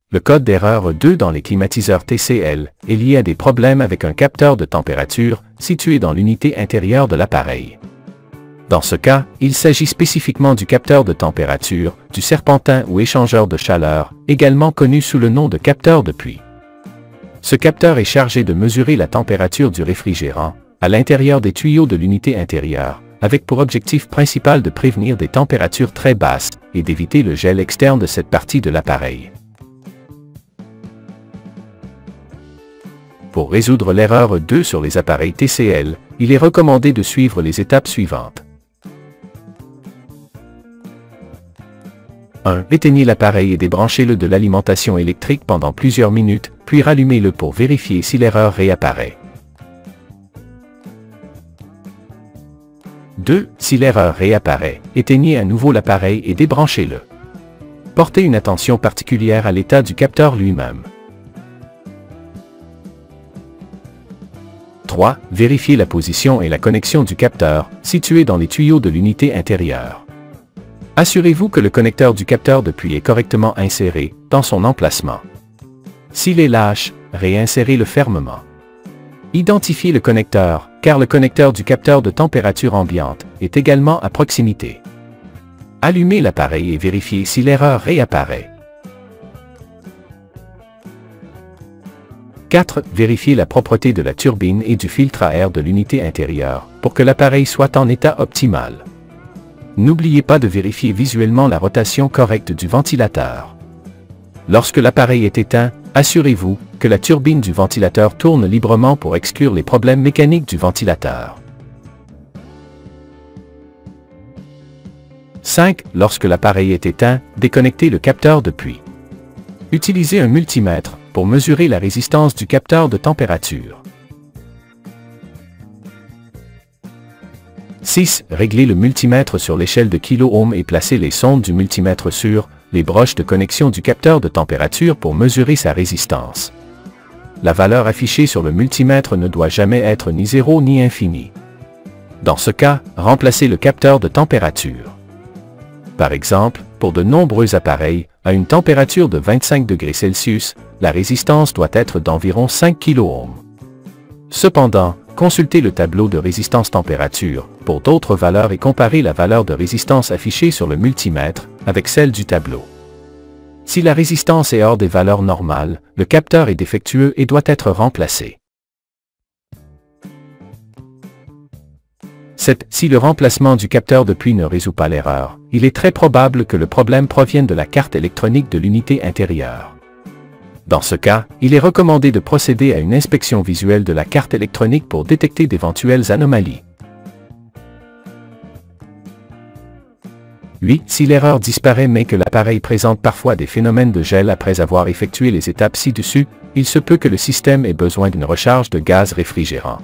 Le code d'erreur 2 dans les climatiseurs TCL est lié à des problèmes avec un capteur de température situé dans l'unité intérieure de l'appareil. Dans ce cas, il s'agit spécifiquement du capteur de température, du serpentin ou échangeur de chaleur, également connu sous le nom de capteur de pluie. Ce capteur est chargé de mesurer la température du réfrigérant à l'intérieur des tuyaux de l'unité intérieure, avec pour objectif principal de prévenir des températures très basses et d'éviter le gel externe de cette partie de l'appareil. Pour résoudre l'erreur 2 sur les appareils TCL, il est recommandé de suivre les étapes suivantes. 1. Éteignez l'appareil et débranchez-le de l'alimentation électrique pendant plusieurs minutes, puis rallumez-le pour vérifier si l'erreur réapparaît. 2. Si l'erreur réapparaît, éteignez à nouveau l'appareil et débranchez-le. Portez une attention particulière à l'état du capteur lui-même. 3. Vérifiez la position et la connexion du capteur, situé dans les tuyaux de l'unité intérieure. Assurez-vous que le connecteur du capteur de pluie est correctement inséré dans son emplacement. S'il est lâche, réinsérez-le fermement. Identifiez le connecteur, car le connecteur du capteur de température ambiante est également à proximité. Allumez l'appareil et vérifiez si l'erreur réapparaît. 4. Vérifiez la propreté de la turbine et du filtre à air de l'unité intérieure pour que l'appareil soit en état optimal. N'oubliez pas de vérifier visuellement la rotation correcte du ventilateur. Lorsque l'appareil est éteint, assurez-vous que la turbine du ventilateur tourne librement pour exclure les problèmes mécaniques du ventilateur. 5. Lorsque l'appareil est éteint, déconnectez le capteur de pluie. Utilisez un multimètre pour mesurer la résistance du capteur de température. 6. Réglez le multimètre sur l'échelle de kilo-ohm et placez les sondes du multimètre sur les broches de connexion du capteur de température pour mesurer sa résistance. La valeur affichée sur le multimètre ne doit jamais être ni 0 ni infinie. Dans ce cas, remplacez le capteur de température. Par exemple, pour de nombreux appareils, à une température de 25 degrés Celsius, la résistance doit être d'environ 5 kΩ. Cependant, consultez le tableau de résistance température pour d'autres valeurs et comparez la valeur de résistance affichée sur le multimètre avec celle du tableau. Si la résistance est hors des valeurs normales, le capteur est défectueux et doit être remplacé. 7. Si le remplacement du capteur de pluie ne résout pas l'erreur, il est très probable que le problème provienne de la carte électronique de l'unité intérieure. Dans ce cas, il est recommandé de procéder à une inspection visuelle de la carte électronique pour détecter d'éventuelles anomalies. 8. Si l'erreur disparaît mais que l'appareil présente parfois des phénomènes de gel après avoir effectué les étapes ci-dessus, il se peut que le système ait besoin d'une recharge de gaz réfrigérant.